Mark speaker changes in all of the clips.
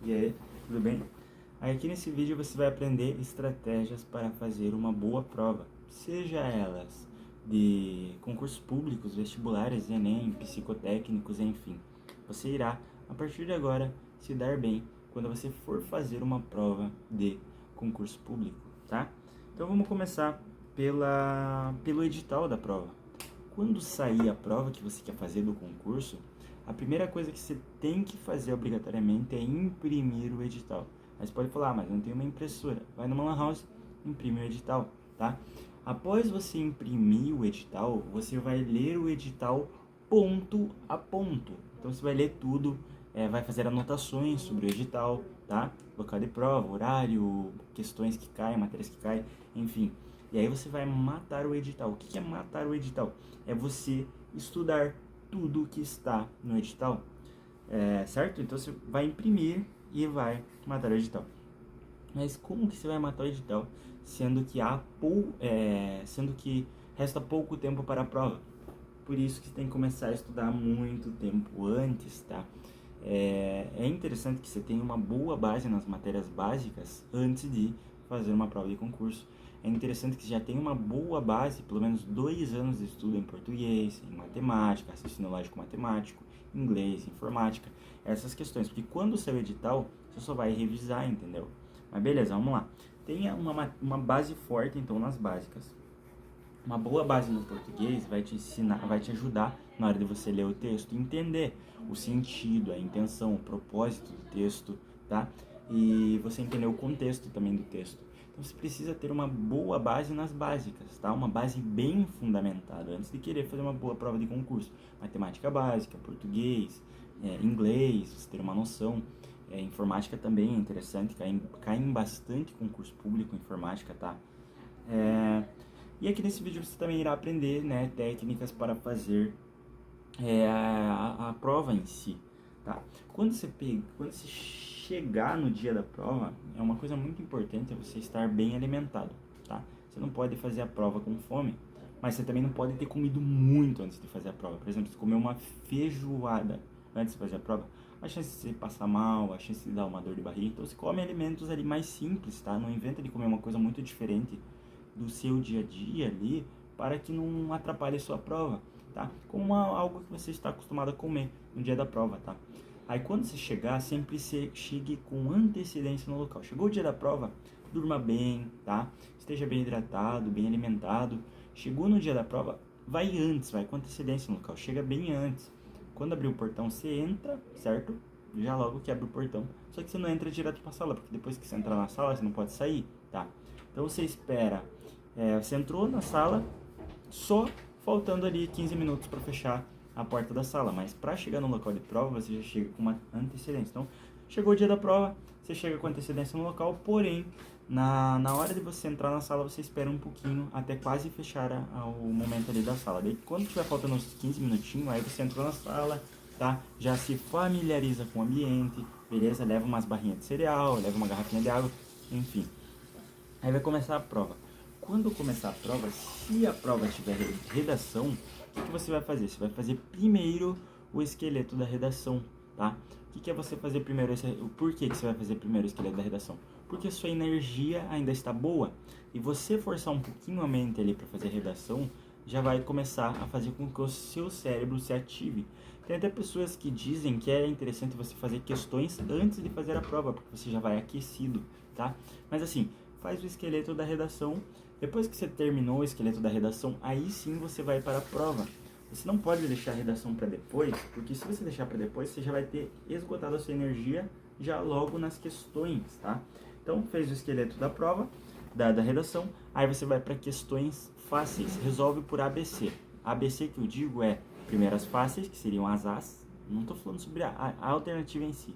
Speaker 1: E aí, tudo bem? Aqui nesse vídeo você vai aprender estratégias para fazer uma boa prova, seja elas de concursos públicos, vestibulares, Enem, psicotécnicos, enfim. Você irá, a partir de agora, se dar bem quando você for fazer uma prova de concurso público, tá? Então vamos começar pelo edital da prova. Quando sair a prova que você quer fazer do concurso, a primeira coisa que você tem que fazer obrigatoriamente é imprimir o edital. Aí você pode falar, mas eu não tenho uma impressora. Vai numa lan house, imprime o edital, tá? Após você imprimir o edital, você vai ler o edital ponto a ponto. Então você vai ler tudo, vai fazer anotações sobre o edital, tá? Local de prova, horário, questões que caem, matérias que caem, enfim. E aí você vai matar o edital. O que é matar o edital? É você estudar tudo que está no edital, certo? Então você vai imprimir e vai matar o edital. Mas como que você vai matar o edital, sendo que resta pouco tempo para a prova? Por isso que você tem que começar a estudar muito tempo antes, tá? É interessante que você tenha uma boa base nas matérias básicas antes de fazer uma prova de concurso. É interessante que você já tenha uma boa base, pelo menos 2 anos de estudo em português, em matemática, raciocínio lógico matemático, inglês, informática, essas questões. Porque quando sair o edital, você só vai revisar, entendeu? Mas beleza, vamos lá. Tenha uma base forte, então, nas básicas. Uma boa base no português vai te ensinar, vai te ajudar na hora de você ler o texto, entender o sentido, a intenção, o propósito do texto, tá? E você entender o contexto também do texto. Então você precisa ter uma boa base nas básicas, tá? Uma base bem fundamentada antes de querer fazer uma boa prova de concurso. Matemática básica, português, inglês, você ter uma noção. Informática também é interessante, cai em bastante concurso público informática, tá? E aqui nesse vídeo você também irá aprender, né, técnicas para fazer a prova em si, tá? Quando você chegar no dia da prova, é uma coisa muito importante você estar bem alimentado, tá? Você não pode fazer a prova com fome, mas você também não pode ter comido muito antes de fazer a prova. Por exemplo, se comer uma feijoada antes de fazer a prova, a chance de você passar mal, a chance de dar uma dor de barriga. Então você come alimentos ali mais simples, tá? Não inventa de comer uma coisa muito diferente do seu dia a dia ali, para que não atrapalhe a sua prova, tá? Como algo que você está acostumado a comer no dia da prova, tá? Aí quando você chegar, sempre chegue com antecedência no local. Chegou o dia da prova, durma bem, tá? Esteja bem hidratado, bem alimentado. Chegou no dia da prova, vai antes, vai com antecedência no local. Chega bem antes. Quando abrir o portão, você entra, certo? Já logo que abre o portão. Só que você não entra direto para a sala, porque depois que você entrar na sala, você não pode sair, tá? Então você espera. Você entrou na sala, só faltando ali 15 minutos para fechar a porta da sala, mas para chegar no local de prova você já chega com uma antecedência. Então, chegou o dia da prova, você chega com antecedência no local, porém, na hora de você entrar na sala, você espera um pouquinho até quase fechar o momento ali da sala. Daí, quando tiver faltando uns 15 minutinhos, aí você entrou na sala, tá? Já se familiariza com o ambiente, beleza? Leva umas barrinhas de cereal, leva uma garrafinha de água, enfim. Aí vai começar a prova. Quando começar a prova, se a prova tiver redação, o que você vai fazer? Você vai fazer primeiro o esqueleto da redação, tá? O que é você fazer primeiro? Por que você vai fazer primeiro o esqueleto da redação? Porque sua energia ainda está boa e você forçar um pouquinho a mente ali para fazer a redação, já vai começar a fazer com que o seu cérebro se ative. Tem até pessoas que dizem que é interessante você fazer questões antes de fazer a prova, porque você já vai aquecido, tá? Mas assim, faz o esqueleto da redação. Depois que você terminou o esqueleto da redação, aí sim você vai para a prova. Você não pode deixar a redação para depois, porque se você deixar para depois, você já vai ter esgotado a sua energia já logo nas questões, tá? Então, fez o esqueleto da prova, da redação, aí você vai para questões fáceis, resolve por ABC. ABC que eu digo é primeiras fáceis, que seriam as As, não estou falando sobre a alternativa em si.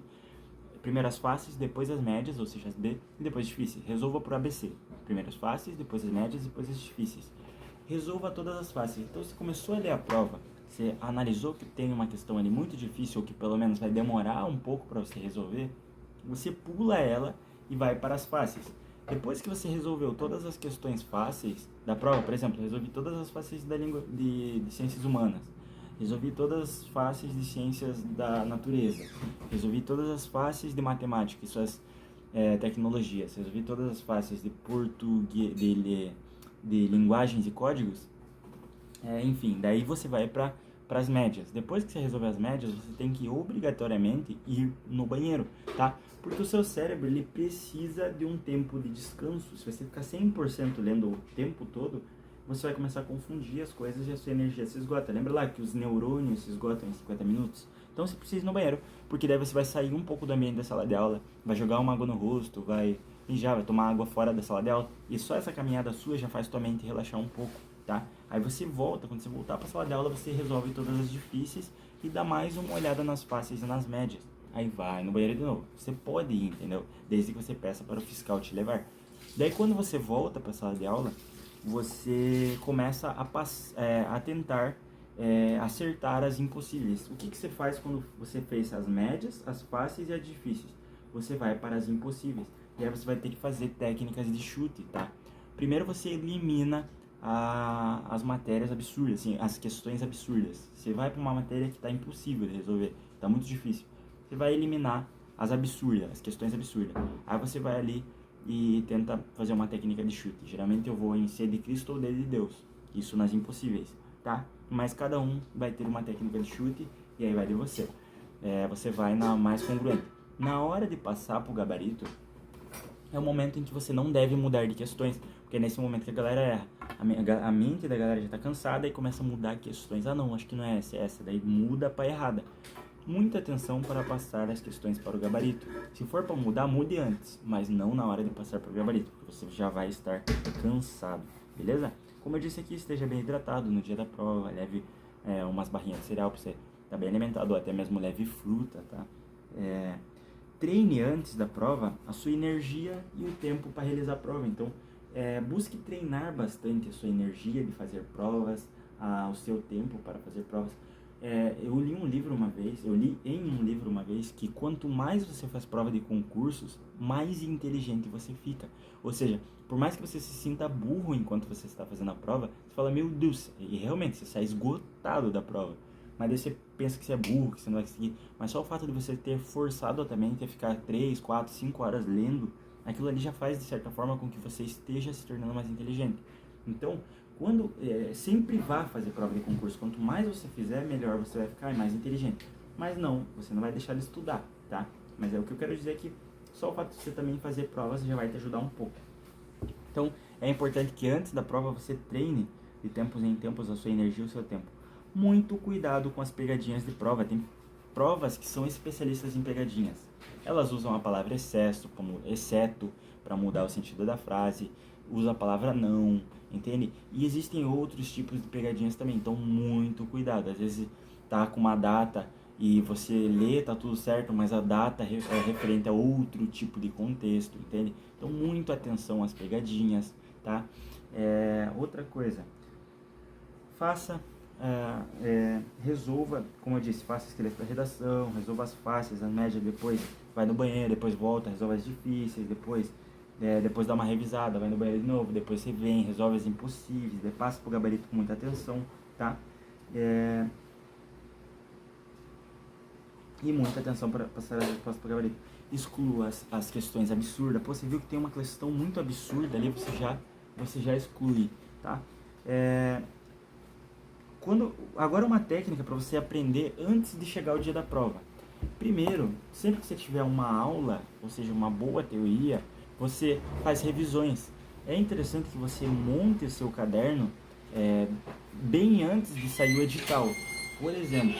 Speaker 1: Primeiras fáceis, depois as médias, ou seja, as B, e depois as difíceis. Resolva por ABC. Primeiras fáceis, depois as médias, depois as difíceis. Resolva todas as fáceis. Então, você começou a ler a prova, você analisou que tem uma questão ali muito difícil, ou que pelo menos vai demorar um pouco para você resolver, você pula ela e vai para as fáceis. Depois que você resolveu todas as questões fáceis da prova, por exemplo, resolvi todas as fáceis da língua de ciências humanas, resolvi todas as faces de ciências da natureza, resolvi todas as faces de matemática e suas tecnologias, resolvi todas as faces de português, de linguagens e códigos, enfim, daí você vai para as médias. Depois que você resolver as médias, você tem que obrigatoriamente ir no banheiro, tá? Porque o seu cérebro, ele precisa de um tempo de descanso. Se você ficar 100% lendo o tempo todo, você vai começar a confundir as coisas e a sua energia se esgota. Lembra lá que os neurônios se esgotam em 50 minutos? Então você precisa ir no banheiro, porque daí você vai sair um pouco do ambiente da sala de aula, vai jogar uma água no rosto, vai mijar, vai tomar água fora da sala de aula, e só essa caminhada sua já faz tua mente relaxar um pouco, tá? Aí você volta, quando você voltar para a sala de aula, você resolve todas as difíceis e dá mais uma olhada nas fáceis e nas médias. Aí vai no banheiro de novo. Você pode ir, entendeu? Desde que você peça para o fiscal te levar. Daí quando você volta para a sala de aula, você começa a tentar acertar as impossíveis. O que você faz quando você fez as médias, as fáceis e as difíceis? Você vai para as impossíveis. E aí você vai ter que fazer técnicas de chute, tá? Primeiro você elimina as matérias absurdas, assim, as questões absurdas. Você vai para uma matéria que está impossível de resolver, está muito difícil. Você vai eliminar as absurdas, as questões absurdas. Aí você vai ali e tenta fazer uma técnica de chute. Geralmente eu vou em C de Cristo ou D de Deus. Isso nas impossíveis, tá? Mas cada um vai ter uma técnica de chute e aí vai de você. Você vai na mais congruente. Na hora de passar pro gabarito, é o momento em que você não deve mudar de questões, porque é nesse momento que a galera erra. A mente da galera já está cansada e começa a mudar questões. Ah não, acho que não é essa, é essa. Daí muda para errada. Muita atenção para passar as questões para o gabarito. Se for para mudar, mude antes, mas não na hora de passar para o gabarito, porque você já vai estar cansado, beleza? Como eu disse aqui, esteja bem hidratado no dia da prova, leve umas barrinhas de cereal para você estar bem alimentado, ou até mesmo leve fruta, tá? Treine antes da prova a sua energia e o tempo para realizar a prova. Então, busque treinar bastante a sua energia de fazer provas, o seu tempo para fazer provas. Eu li em um livro uma vez que quanto mais você faz prova de concursos, mais inteligente você fica. Ou seja, por mais que você se sinta burro enquanto você está fazendo a prova, você fala, meu Deus, e realmente você sai esgotado da prova. Mas daí você pensa que você é burro, que você não vai conseguir. Mas só o fato de você ter forçado a tua mente a ficar 3, 4, 5 horas lendo, aquilo ali já faz, de certa forma, com que você esteja se tornando mais inteligente. Então, sempre vá fazer prova de concurso. Quanto mais você fizer, melhor você vai ficar mais inteligente. Mas não, você não vai deixar de estudar, tá? Mas o que eu quero dizer é que só o fato de você também fazer provas já vai te ajudar um pouco. Então, é importante que antes da prova você treine de tempos em tempos a sua energia e o seu tempo. Muito cuidado com as pegadinhas de prova. Tem provas que são especialistas em pegadinhas. Elas usam a palavra excesso, como exceto, para mudar o sentido da frase. Usa a palavra não, entende? E existem outros tipos de pegadinhas também. Então, muito cuidado. Às vezes tá com uma data e você lê, tá tudo certo, mas a data é referente a outro tipo de contexto, entende? Então, muito atenção às pegadinhas, tá? Outra coisa. Resolva, como eu disse, faça esqueleto da redação, resolva as fáceis, as médias, depois vai no banheiro, depois volta, resolve as difíceis, depois dá uma revisada, vai no banheiro de novo, depois você vem, resolve as impossíveis, depois passa pro gabarito com muita atenção, tá? E muita atenção para passar as respostas pro gabarito. Exclua as questões absurdas. Pô, você viu que tem uma questão muito absurda ali, você já exclui, tá? Agora uma técnica para você aprender antes de chegar o dia da prova. Primeiro, sempre que você tiver uma aula, ou seja, uma boa teoria, você faz revisões. É interessante que você monte o seu caderno bem antes de sair o edital. Por exemplo,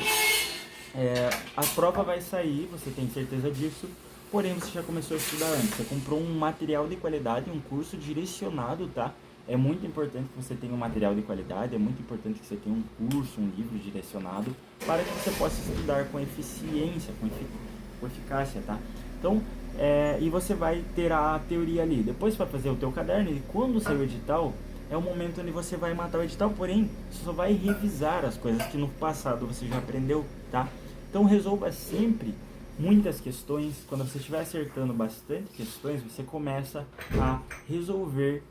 Speaker 1: a prova vai sair, você tem certeza disso, porém você já começou a estudar antes. Você comprou um material de qualidade, um curso direcionado, tá? É muito importante que você tenha um material de qualidade, é muito importante que você tenha um curso, um livro direcionado, para que você possa estudar com eficiência, com eficácia, tá? Então, e você vai ter a teoria ali. Depois você vai fazer o teu caderno e quando sair o edital, é o momento onde você vai matar o edital, porém, você só vai revisar as coisas que no passado você já aprendeu, tá? Então, resolva sempre muitas questões. Quando você estiver acertando bastante questões, você começa a resolver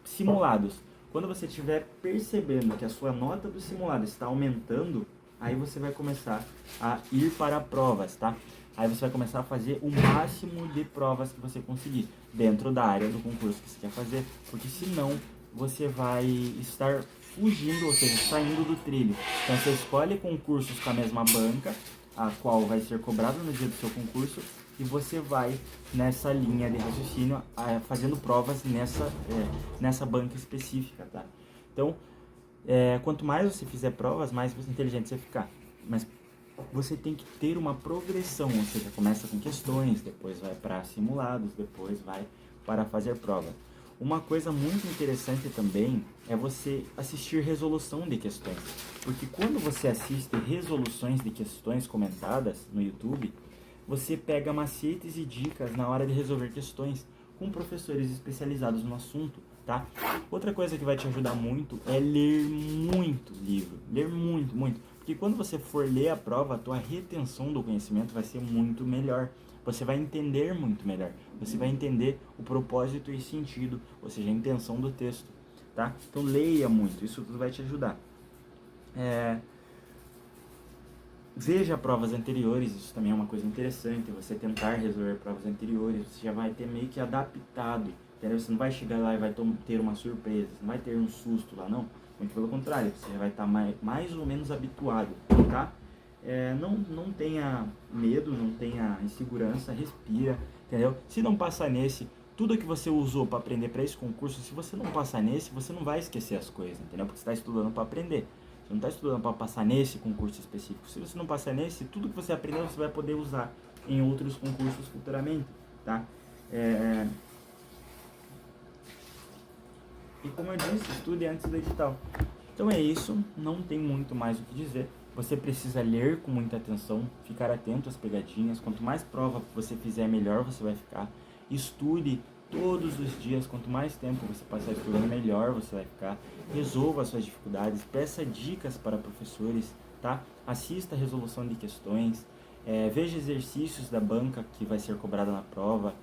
Speaker 1: simulados. Quando você estiver percebendo que a sua nota do simulado está aumentando, aí você vai começar a ir para provas, tá? Aí você vai começar a fazer o máximo de provas que você conseguir dentro da área do concurso que você quer fazer, porque senão você vai estar fugindo, ou seja, saindo do trilho. Então você escolhe concursos com a mesma banca, a qual vai ser cobrado no dia do seu concurso, e você vai nessa linha de raciocínio fazendo provas nessa banca específica, tá? Então, quanto mais você fizer provas, mais inteligente você ficar. Mas você tem que ter uma progressão, ou seja, começa com questões, depois vai para simulados, depois vai para fazer prova. Uma coisa muito interessante também é você assistir resolução de questões, porque quando você assiste resoluções de questões comentadas no YouTube, você pega macetes e dicas na hora de resolver questões com professores especializados no assunto, tá? Outra coisa que vai te ajudar muito é ler muito livro, ler muito, muito, porque quando você for ler a prova, a tua retenção do conhecimento vai ser muito melhor. Você vai entender muito melhor. Você vai entender o propósito e sentido, ou seja, a intenção do texto, tá? Então leia muito, isso tudo vai te ajudar. Veja provas anteriores, isso também é uma coisa interessante, você tentar resolver provas anteriores, você já vai ter meio que adaptado, entendeu? Você não vai chegar lá e vai ter uma surpresa, você não vai ter um susto lá, não. Muito pelo contrário, você já vai estar mais ou menos habituado, tá? Não tenha medo, não tenha insegurança, respira, entendeu? Se não passar nesse, tudo que você usou para aprender para esse concurso, se você não passar nesse, você não vai esquecer as coisas, entendeu? Porque você está estudando para aprender. Você não está estudando para passar nesse concurso específico. Se você não passar nesse, tudo que você aprendeu você vai poder usar em outros concursos futuramente, tá? E como eu disse, estude antes do edital. Então é isso, não tem muito mais o que dizer. Você precisa ler com muita atenção, ficar atento às pegadinhas. Quanto mais prova você fizer, melhor você vai ficar. Estude todos os dias, quanto mais tempo você passar estudando, melhor você vai ficar. Resolva as suas dificuldades, peça dicas para professores, tá? Assista a resolução de questões, veja exercícios da banca que vai ser cobrada na prova,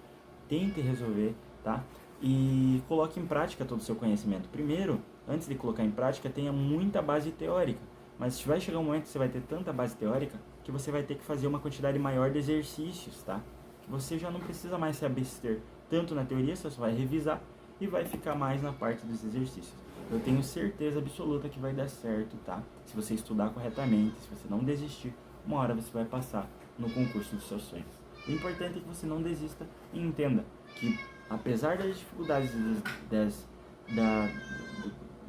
Speaker 1: tente resolver, tá? E coloque em prática todo o seu conhecimento. Primeiro, antes de colocar em prática, tenha muita base teórica. Mas vai chegar um momento que você vai ter tanta base teórica que você vai ter que fazer uma quantidade maior de exercícios, tá? Que você já não precisa mais se abster tanto na teoria, você só vai revisar e vai ficar mais na parte dos exercícios. Eu tenho certeza absoluta que vai dar certo, tá? Se você estudar corretamente, se você não desistir, uma hora você vai passar no concurso dos seus sonhos. O importante é que você não desista e entenda que, apesar das dificuldades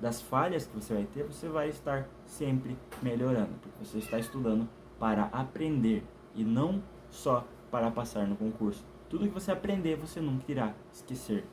Speaker 1: das falhas que você vai ter, você vai estar sempre melhorando, porque você está estudando para aprender e não só para passar no concurso. Tudo que você aprender, você nunca irá esquecer.